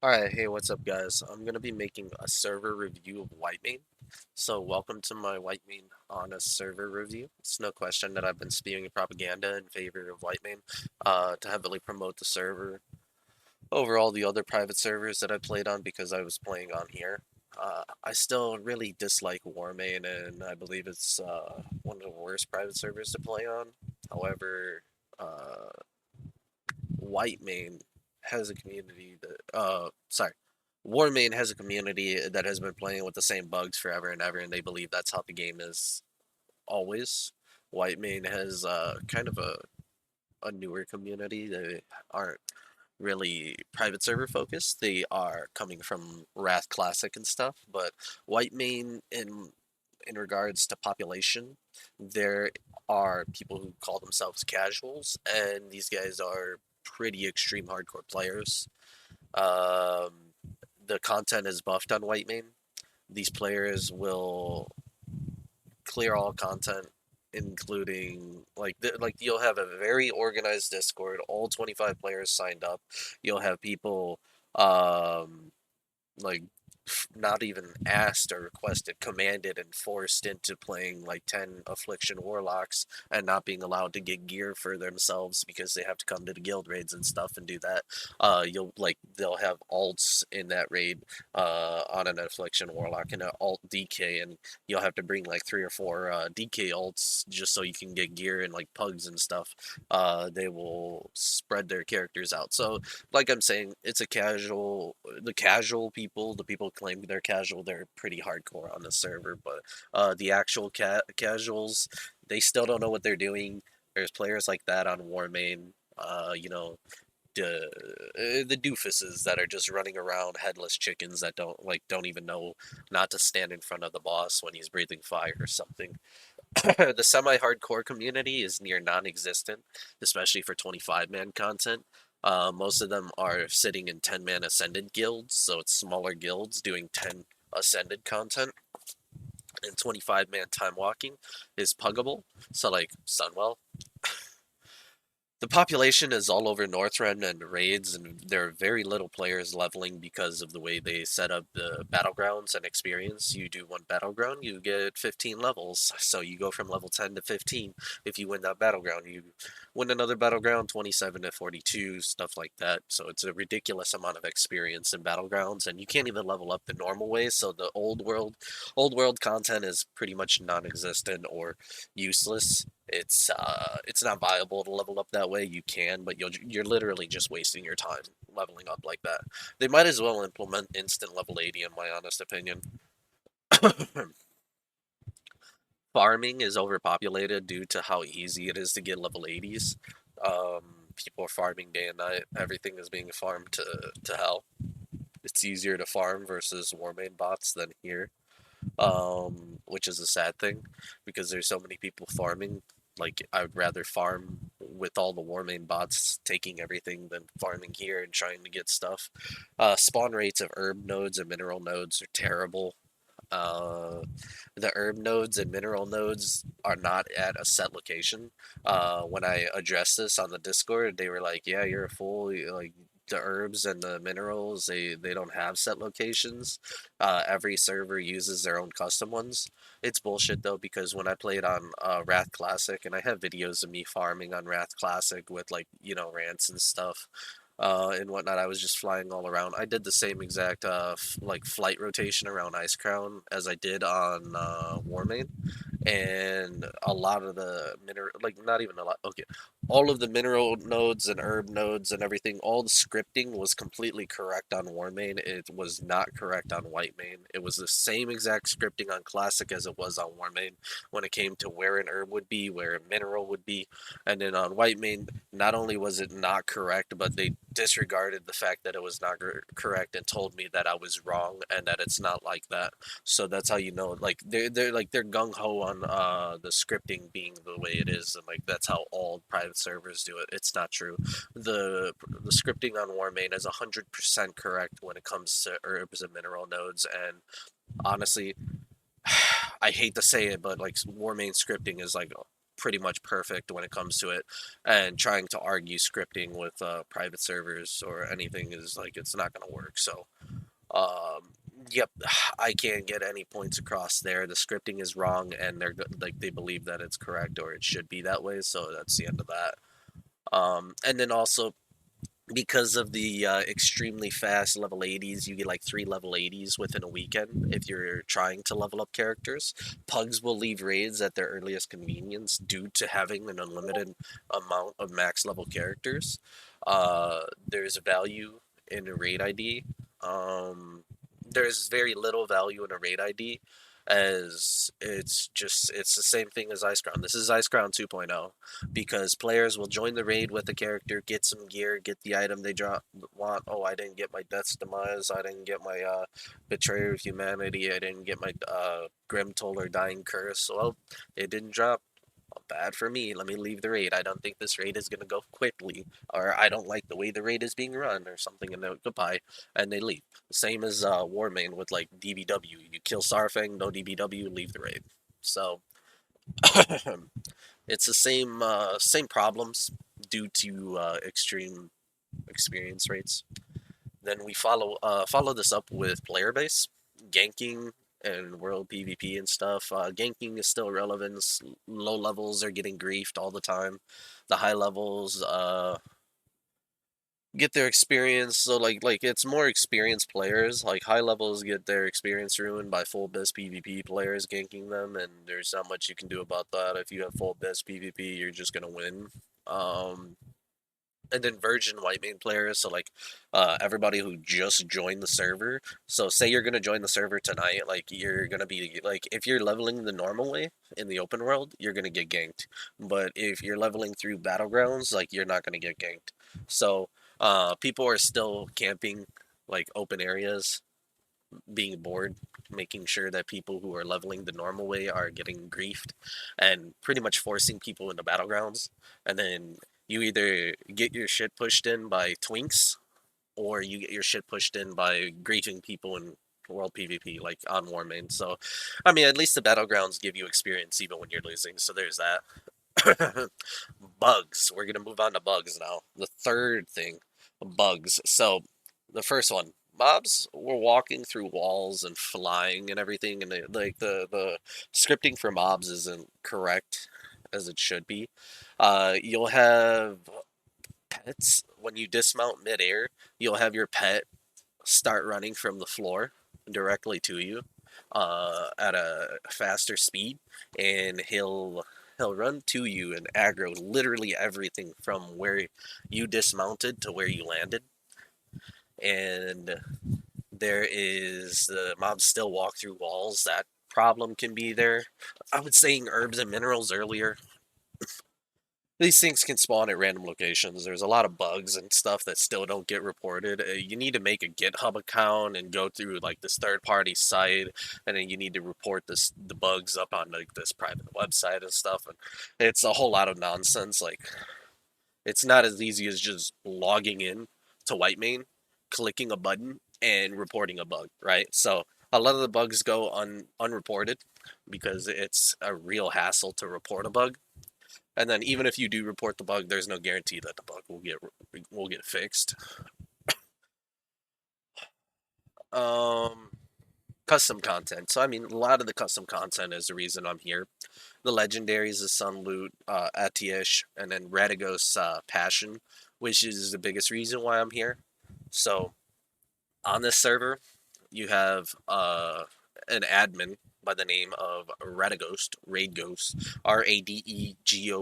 Alright, hey, what's up, guys? I'm gonna be making a server review of Whitemane. So, welcome to my Whitemane Honest Server review. It's no question that I've been spewing propaganda in favor of Whitemane to heavily promote the server over all the other private servers that I played on because I was playing on here. I still really dislike Warmane, and I believe it's one of the worst private servers to play on. However, uh, Whitemane has a community that Warmane has a community that has been playing with the same bugs forever and ever, and they believe that's how the game is always. Whitemane has kind of a newer community. They aren't really private server focused. They are coming from Wrath Classic and stuff, but Whitemane in regards to population, there are people who call themselves casuals, and these guys are pretty extreme hardcore players. Um, the content is buffed on Whitemane. These players will clear all content, including like you'll have a very organized Discord. All 25 players signed up. You'll have people um, like not even asked or requested, commanded and forced into playing like 10 affliction warlocks and not being allowed to get gear for themselves because they have to come to the guild raids and stuff and do that. You'll like they'll have alts in that raid on an affliction warlock and an alt DK, and you'll have to bring like 3 or 4 DK alts just so you can get gear and like pugs and stuff. They will spread their characters out. So like I'm saying, it's a casual. The casual people, the people claiming they're casual, they're pretty hardcore on the server. But the actual casuals, they still don't know what they're doing. There's players like that on Warmane. The doofuses that are just running around headless chickens that don't even know not to stand in front of the boss when he's breathing fire or something. The semi-hardcore community is near non-existent, especially for 25-man content. Most of them are sitting in 10-man ascended guilds, so it's smaller guilds doing 10 ascended content. And 25-man time walking is puggable, so like Sunwell. The population is all over Northrend and raids, and there are very little players leveling because of the way they set up the battlegrounds and experience. You do one battleground, you get 15 levels. So you go from level 10 to 15 if you win that battleground. You win another battleground, 27 to 42, stuff like that. So it's a ridiculous amount of experience in battlegrounds, and you can't even level up the normal way. So the old world content is pretty much non-existent or useless. It's not viable to level up that way. You can, but you're literally just wasting your time leveling up like that. They might as well implement instant level 80 in my honest opinion. Farming is overpopulated due to how easy it is to get level 80s. People are farming day and night. Everything is being farmed to hell. It's easier to farm versus Warmane bots than here, which is a sad thing because there's so many people farming. Like, I would rather farm with all the Warmane bots taking everything than farming here and trying to get stuff. Spawn rates of herb nodes and mineral nodes are terrible. Uh, the herb nodes and mineral nodes are not at a set location. When I addressed this on the Discord, they were like, "Yeah, you're a fool. Like the herbs and the minerals, they don't have set locations. Every server uses their own custom ones." It's bullshit though, because when I played on Wrath Classic, and I have videos of me farming on Wrath Classic with like rants and stuff and whatnot. I was just flying all around. I did the same exact like flight rotation around Ice Crown as I did on Warmane, and a lot of the mineral, like not even a lot, okay, all of the mineral nodes and herb nodes and everything, all the scripting was completely correct on Warmane. It was not correct on Whitemane. It was the same exact scripting on Classic as it was on Warmane when it came to where an herb would be, where a mineral would be. And then on Whitemane, not only was it not correct, but they disregarded the fact that it was not correct and told me that I was wrong and that it's not like that. So that's how you know, like they're gung ho on the scripting being the way it is, and like that's how all private servers do it. It's not true. The scripting on Warmane is 100% correct when it comes to herbs and mineral nodes, and honestly, I hate to say it, but like Warmane scripting is like pretty much perfect when it comes to it, and trying to argue scripting with private servers or anything is like it's not gonna work. So yep, I can't get any points across there. The scripting is wrong, and like they believe that it's correct or it should be that way. So that's the end of that. And then also because of the extremely fast level 80s, you get like 3 level 80s within a weekend if you're trying to level up characters. Pugs will leave raids at their earliest convenience due to having an unlimited amount of max level characters. There's value in a raid ID. There's very little value in a raid ID, as it's the same thing as Ice Crown. This is Ice Crown 2.0, because players will join the raid with a character, get some gear, get the item they want. Oh, I didn't get my Death's Demise, I didn't get my Betrayer of Humanity, I didn't get my Grim Toll or Dying Curse. Well, it didn't drop. Bad for me. Let me leave the raid. I don't think this raid is gonna go quickly, or I don't like the way the raid is being run, or something. And then goodbye, and they leave. Same as Warmane with like DBW. You kill Sarfang, no DBW, leave the raid. So it's the same problems due to extreme experience rates. Then we follow this up with Playerbase, ganking and world PvP and stuff. Ganking is still relevant. Low levels are getting griefed all the time. The high levels get their experience. So like it's more experienced players. Like high levels get their experience ruined by full best PvP players ganking them, and there's not much you can do about that. If you have full best PvP, you're just gonna win. Um, and then virgin Whitemane players, so like everybody who just joined the server. So say you're gonna join the server tonight, like you're gonna be like, if you're leveling the normal way in the open world, you're gonna get ganked. But if you're leveling through battlegrounds, like you're not gonna get ganked. So people are still camping like open areas, being bored, making sure that people who are leveling the normal way are getting griefed, and pretty much forcing people into battlegrounds. And then you either get your shit pushed in by twinks, or you get your shit pushed in by griefing people in world PvP, like on Warmane. So, I mean, at least the battlegrounds give you experience even when you're losing. So there's that. Bugs. We're gonna move on to bugs now. The third thing, bugs. So the first one, mobs were walking through walls and flying and everything, and like the scripting for mobs isn't correct as it should be. You'll have pets when you dismount midair. You'll have your pet start running from the floor directly to you at a faster speed, and he'll run to you and aggro literally everything from where you dismounted to where you landed. And there is the mobs still walk through walls. That problem can be there. I was saying herbs and minerals earlier. These things can spawn at random locations. There's a lot of bugs and stuff that still don't get reported. You need to make a GitHub account and go through like this third-party site, and then you need to report the bugs up on like this private website and stuff. And it's a whole lot of nonsense. Like it's not as easy as just logging in to Whitemane, clicking a button, and reporting a bug, right? So a lot of the bugs go unreported because it's a real hassle to report a bug. And then even if you do report the bug, there's no guarantee that the bug will get fixed. Um, Custom content. So I mean, a lot of the custom content is the reason I'm here. The legendaries, the Sunloot, Atish, and then Radagos Passion, which is the biggest reason why I'm here. So on this server, you have an admin by the name of Radaghost, Raid Ghost, Radegost,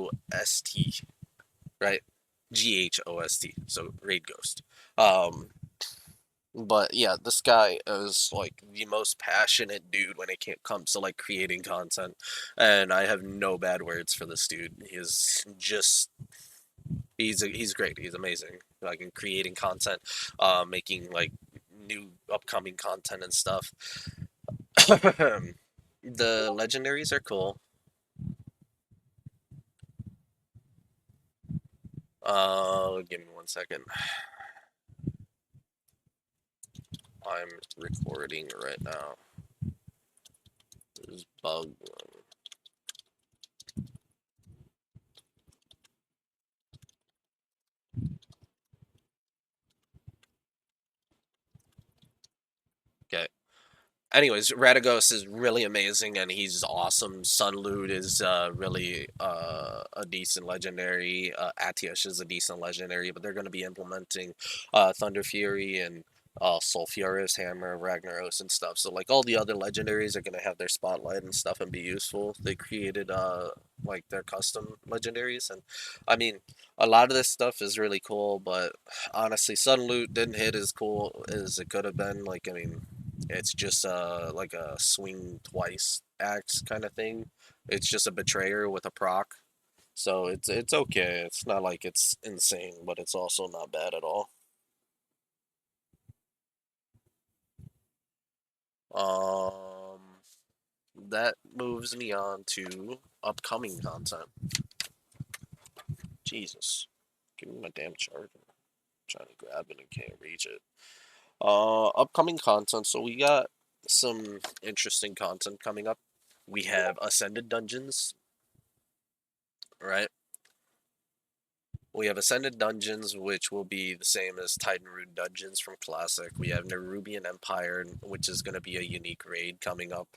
right? Ghost. So Raid Ghost. Um, but yeah, this guy is like the most passionate dude when it comes to like creating content, and I have no bad words for this dude. He's great. He's amazing. Like in creating content, making like new upcoming content and stuff. The legendaries are cool. Give me 1 second. I'm recording right now. There's bug. Anyways, Radagos is really amazing and he's awesome. Sunloot is really a decent legendary. Atiash is a decent legendary, but they're going to be implementing Thunder Fury and Sulfuris, Hammer, Ragnaros, and stuff. So like all the other legendaries are going to have their spotlight and stuff and be useful. They created like their custom legendaries, and I mean a lot of this stuff is really cool. But honestly, Sunloot didn't hit as cool as it could have been. Like I mean it's just like a swing twice axe kind of thing. It's just a betrayer with a proc. So it's okay. It's not like it's insane, but it's also not bad at all. Um that moves me on to upcoming content. Jesus. Give me my damn charger. I'm trying to grab it and can't reach it. Upcoming content. So we got some interesting content coming up. We have Ascended Dungeons, right? We have Ascended Dungeons, which will be the same as Titan Root Dungeons from Classic. We have Nerubian Empire, which is going to be a unique raid coming up.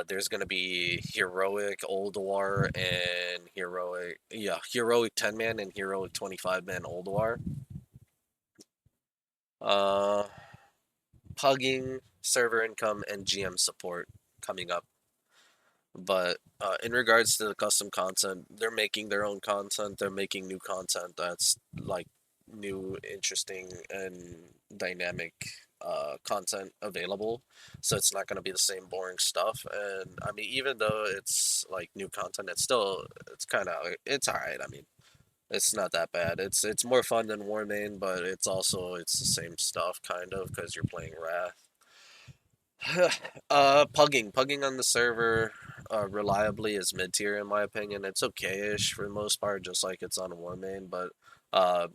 There's going to be Heroic Old War and Heroic 10 man and Heroic 25 man Old War. Uh, Pugging, server income, and GM support coming up. But in regards to the custom content, they're making their own content. They're making new content that's like new, interesting, and dynamic content available. So it's not going to be the same boring stuff. And I mean, even though it's like new content, it's kind of it's alright. I mean, it's not that bad. It's more fun than Warmane, but it's the same stuff kind of because you're playing Wrath. Pugging on the server reliably is mid tier in my opinion. It's okay-ish for the most part, just like it's on Warmane, but uh,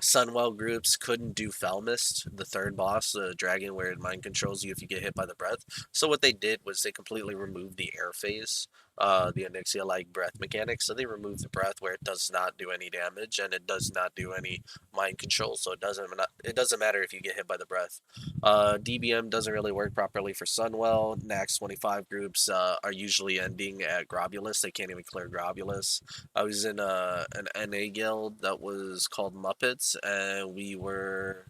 Sunwell groups couldn't do Felmist, the third boss, the dragon where it mind controls you if you get hit by the breath. So what they did was they completely removed the air phase, the Onyxia like breath mechanic. So they removed the breath where it does not do any damage and it does not do any mind control. So it doesn't matter if you get hit by the breath. DBM doesn't really work properly for Sunwell. Nax 25 groups are usually ending at Grobulus. They can't even clear Grobulus. I was in an NA guild that was called Muppets, and we were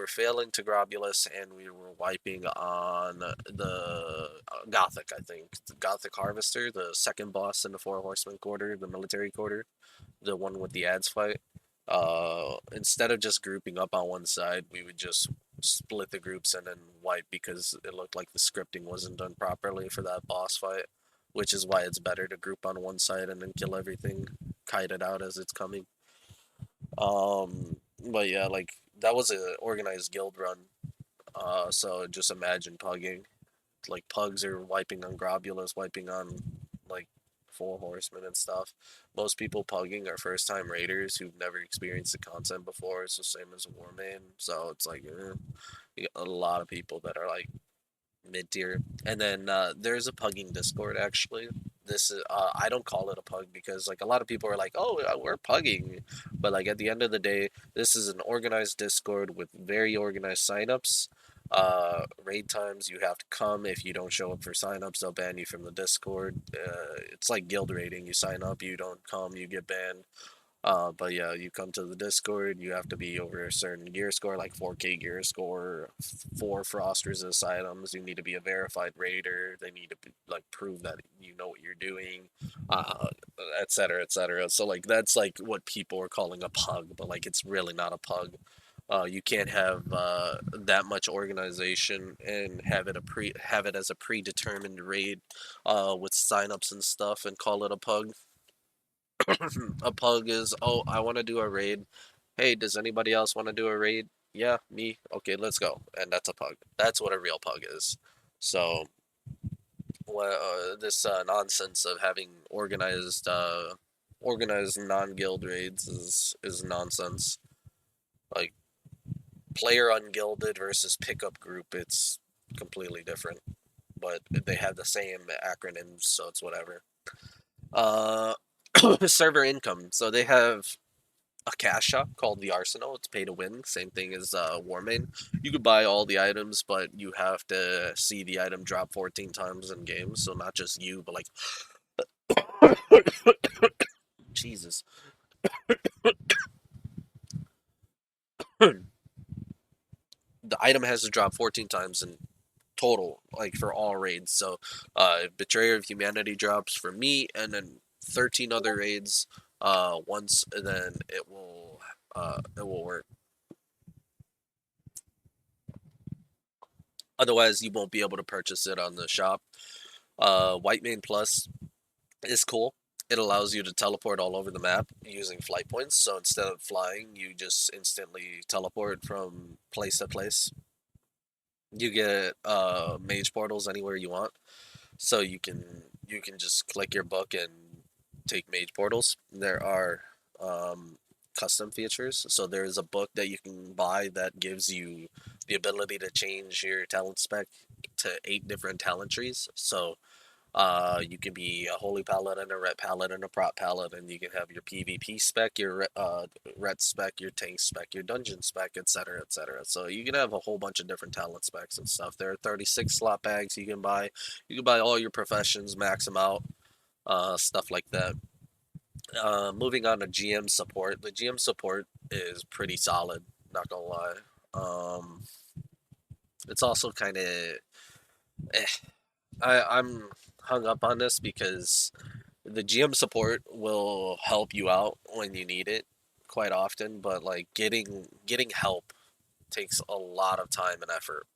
failing to Grobulus, and we were wiping on the Gothic. I think the Gothic Harvester, the second boss in the Four Horsemen quarter, the military quarter, the one with the ads fight. Instead of just grouping up on one side, we would just split the groups and then wipe because it looked like the scripting wasn't done properly for that boss fight, which is why it's better to group on one side and then kill everything, kite it out as it's coming. But yeah, like that was a organized guild run. So just imagine pugging. Like pugs are wiping on Grobulus, wiping on like Four Horsemen and stuff. Most people pugging are first time raiders who've never experienced the content before. It's the same as Warmane, so it's like you got a lot of people that are like mid tier. And then there's a pugging Discord actually. This is I don't call it a pug because like a lot of people are like, oh, we're pugging, but like at the end of the day, this is an organized Discord with very organized signups. Raid times you have to come. If you don't show up for signups, they'll ban you from the Discord. It's like guild raiding. You sign up, you don't come, you get banned. But yeah, you come to the Discord, you have to be over a certain gear score, like 4K gear score, 4 Frost resist items. You need to be a verified raider. They need to be, like prove that you know what you're doing, uh, et cetera, et cetera. So like that's like what people are calling a pug, but like it's really not a pug. You can't have that much organization and have it as a predetermined raid with signups and stuff and call it a pug. A pug is, oh, I want to do a raid. Hey, does anybody else want to do a raid? Yeah, me. Okay, let's go. And that's a pug. That's what a real pug is. So, this nonsense of having organized non-guild raids is nonsense. Like player ungilded versus pickup group, it's completely different. But they have the same acronyms, so it's whatever. Uh, server income. So they have a cash shop called the Arsenal. It's pay to win, same thing as Warmane. You could buy all the items, but you have to see the item drop 14 times in games. So not just you, but like Jesus. The item has to drop 14 times in total, like for all raids. So, Betrayer of Humanity drops for me, and then 13 other raids once, and then it will work. Otherwise, you won't be able to purchase it on the shop. Whitemane Plus is cool. It allows you to teleport all over the map using flight points. So instead of flying, you just instantly teleport from place to place. You get mage portals anywhere you want, so you can just click your book and take mage portals. There are custom features. So there's a book that you can buy that gives you the ability to change your talent spec to 8 different talent trees. So you can be a holy paladin, a ret paladin, a prot paladin. You can have your PvP spec, your ret spec, your tank spec, your dungeon spec, etc., etc. So you can have a whole bunch of different talent specs and stuff. There are 36 slot bags you can buy. You can buy all your professions, max them out, stuff like that. Moving on to GM support. The GM support is pretty solid. Not gonna lie. Um, it's also kind of. Eh. I'm hung up on this because the GM support will help you out when you need it quite often, but like getting help takes a lot of time and effort.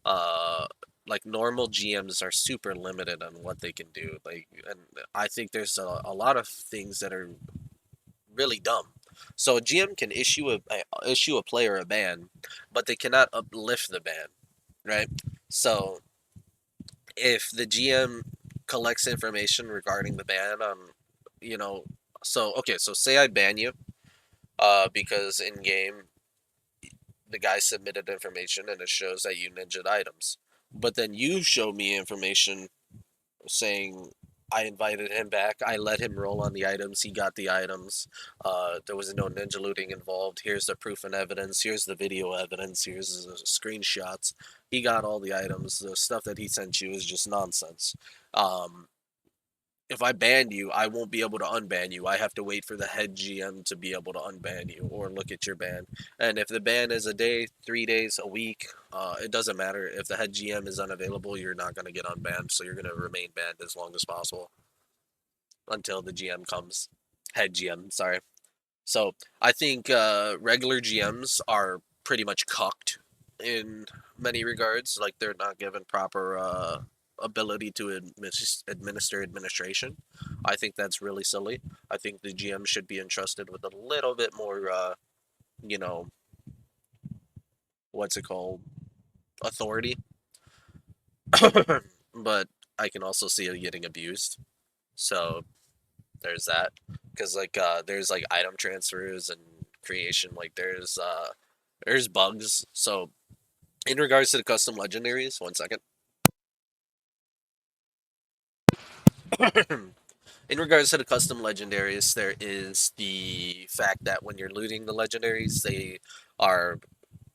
Uh like normal GMs are super limited on what they can do. Like, and I think there's a lot of things that are really dumb. So a GM can issue a player a ban, but they cannot uplift the ban, right? So if the GM collects information regarding the ban on, you know, so okay, so say I ban you, because in game the guy submitted information and it shows that you ninja'd items, but then you show me information saying I invited him back. I let him roll on the items. He got the items. There was no ninja looting involved. Here's the proof and evidence. Here's the video evidence. Here's the screenshots. He got all the items. The stuff that he sent you is just nonsense. Um, if I ban you, I won't be able to unban you. I have to wait for the head GM to be able to unban you or look at your ban. And if the ban is a day, 3 days, a week, it doesn't matter. If the head GM is unavailable, you're not going to get unbanned. So you're going to remain banned as long as possible until the GM comes. Head GM, sorry. So I think regular GMs are pretty much cucked in many regards. Like they're not given proper ability to administer administration. I think that's really silly. I think the GM should be entrusted with a little bit more, you know, what's it called, authority. But I can also see it getting abused. So there's that. Because like there's like item transfers and creation. Like there's bugs. So in regards to the custom legendaries, one second. In regards to the custom legendaries, there is the fact that when you're looting the legendaries, they are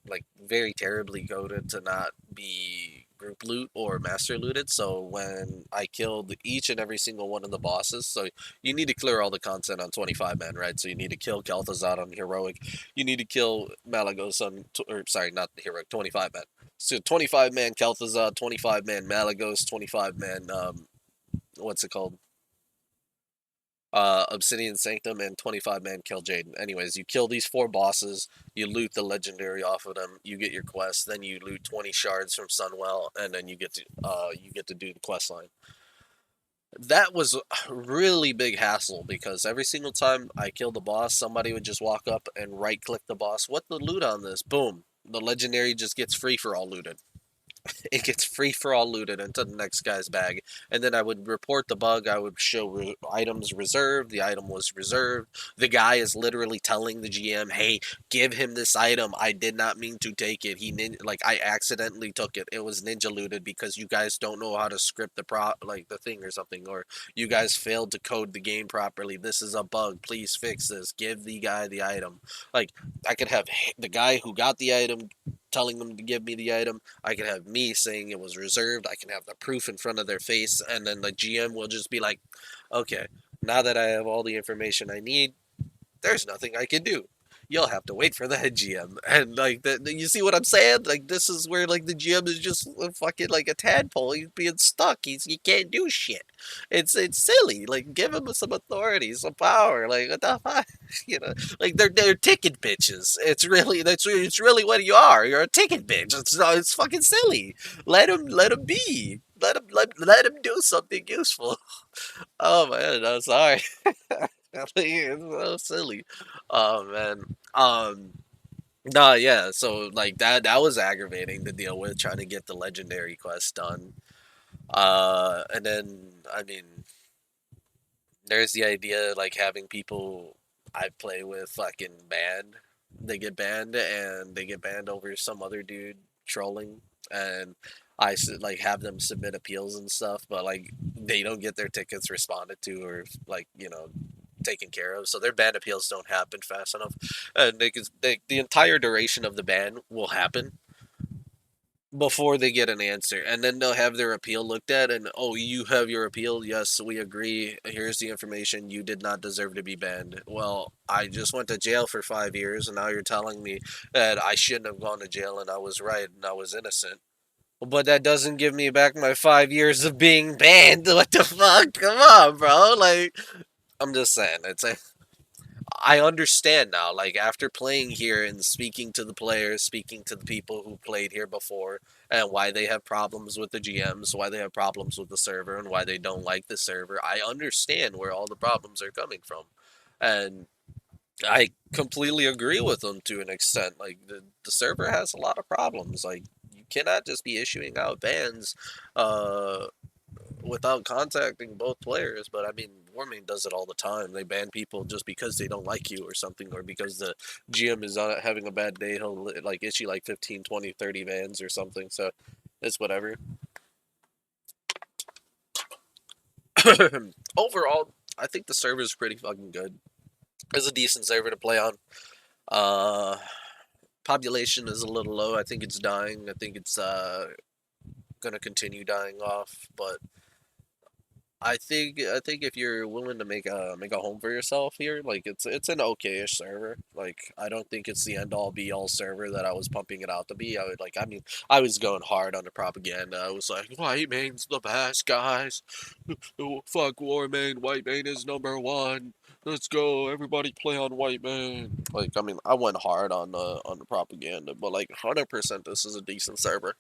like very terribly coded to not be group loot or master looted. So when I killed each and every single one of the bosses, so you need to clear all the content on 25 man, right? So you need to kill Kel'Thuzad on heroic, you need to kill Malagos on, or sorry, not heroic, 25 man. So 25 man Kel'Thuzad, 25 man Malagos, 25 man what's it called? Obsidian Sanctum, and 25 man Kill Jaden. Anyways, you kill these 4 bosses, you loot the legendary off of them, you get your quest, then you loot 20 shards from Sunwell, and then you get to do the quest line. That was a really big hassle because every single time I killed the boss, somebody would just walk up and right click the boss. What the loot on this? Boom. The legendary just gets free for all looted. it gets free for all looted into the next guy's bag. And then I would report the bug. I would show items reserved. The item was reserved. The guy is literally telling the GM, "Hey, give him this item. I did not mean to take it. Like I accidentally took it. It was ninja looted because you guys don't know how to script like the thing or something, or you guys failed to code the game properly. This is a bug. Please fix this. Give the guy the item." Like I could have the guy who got the item telling them to give me the item. I can have me saying it was reserved. I can have the proof in front of their face, and then the GM will just be like, "Okay, now that I have all the information I need, there's nothing I can do. You'll have to wait for the head GM." And like, you see what I'm saying? Like, this is where like the GM is just fucking like a tadpole. He's being stuck. He can't do shit. It's silly. Like, give him some authority, some power. Like, what the fuck? You know, like they're ticket bitches. It's really what you are. You're a ticket bitch. It's fucking silly. Let him be. Let him do something useful. Oh man, I'm sorry. It's so silly. Oh man. Nah, yeah. So like that was aggravating to deal with trying to get the legendary quest done. And then I mean, there's the idea like having people I play with fucking banned. They get banned over some other dude trolling, and like have them submit appeals and stuff, but like they don't get their tickets responded to or like taken care of, so their ban appeals don't happen fast enough, and the entire duration of the ban will happen before they get an answer, and then they'll have their appeal looked at, and oh, you have your appeal, yes, we agree, here's the information, you did not deserve to be banned. Well, I just went to jail for 5 years, and now you're telling me that I shouldn't have gone to jail and I was right and I was innocent. But that doesn't give me back my 5 years of being banned. What the fuck? Come on, bro. Like, I'm just saying, I understand now, like after playing here and speaking to the players, speaking to the people who played here before, and why they have problems with the GMs, why they have problems with the server, and why they don't like the server. I understand where all the problems are coming from. And I completely agree with them to an extent. Like the server has a lot of problems. Like you cannot just be issuing out bans uh without contacting both players. But I mean, Warmane does it all the time. They ban people just because they don't like you or something, or because the GM is having a bad day. He'll like issue like 15, 20, 30 bans or something. So it's whatever. Overall, I think the server is pretty fucking good. It's a decent server to play on. Uh, Population is a little low. I think it's dying. I think it's gonna continue dying off, but I think if you're willing to make a home for yourself here, like it's an okay-ish server. Like I don't think it's the end all be all server that I was pumping it out to be. I mean I was going hard on the propaganda. I was like, Whitemane's the best, guys. Oh, fuck Warmane. Whitemane is #1. Let's go. Everybody play on Whitemane. Like I mean I went hard on the propaganda, but like 100% this is a decent server.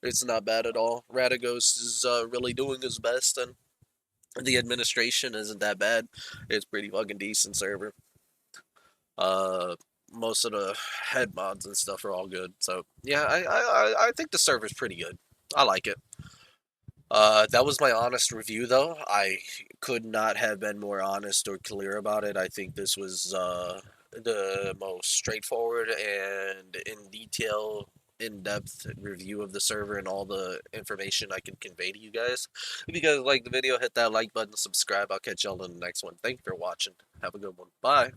It's not bad at all. Radagos is really doing his best, and the administration isn't that bad. It's pretty fucking decent server. Uh, Most of the head mods and stuff are all good. So yeah, I think the server's pretty good. I like it. That was my honest review, though. I could not have been more honest or clear about it. I think this was the most straightforward and in detail, in depth review of the server and all the information I can convey to you guys. If you guys like the video, hit that like button, subscribe. I'll catch y'all in the next one. Thank you for watching. Have a good one. Bye.